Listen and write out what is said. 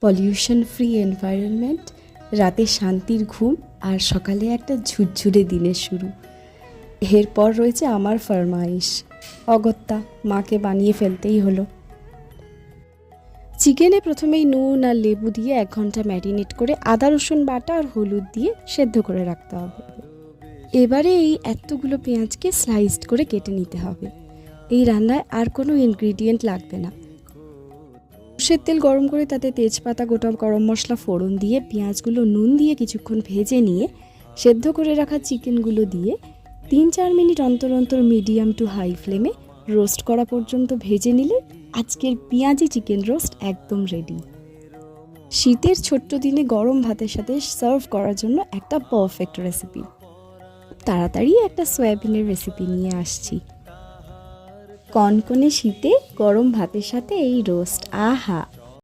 Pollution free environment, রাতে শান্তির ঘুম, আর সকালে একটা ঝুরঝুরে দিনের শুরু। এরপর রয়েছে আমার ফরমাইশ, অগত্যা মাকে বানিয়ে ফেলতেই হলো। চিকেনে প্রথমেই নুন আর লেবু দিয়ে 1 ঘন্টা ম্যারিনেট করে আদা রসুন বাটা আর হলুদ দিয়ে সেদ্ধ করে রাখতে হবে। এবারে এই এতগুলো পেঁয়াজকে স্লাইসড করে কেটে নিতে হবে। এই রান্নায় আর কোনো ইনগ্রিডিয়েন্ট লাগবে না। সর্ষের তেল গরম করে তাতে তেজপাতা, গোটা গরম মশলা ফোড়ন দিয়ে পেঁয়াজগুলো নুন দিয়ে কিছুক্ষণ ভেজে নিয়ে সেদ্ধ করে রাখা চিকেনগুলো দিয়ে 3-4 মিনিট অন্তর অন্তর মিডিয়াম টু হাই ফ্লেমে রোস্ট করা পর্যন্ত ভেজে নিলে আজকের পেঁয়াজি চিকেন রোস্ট একদম রেডি। শীতের ছোট্ট দিনে গরম ভাতের সাথে সার্ভ করার জন্য একটা পারফেক্ট রেসিপি। তাড়াতাড়ি একটা সয়াবিনের রেসিপি নিয়ে আসছি। কনকনে শীতে গরম ভাতের সাথে এই রোস্ট, আহা!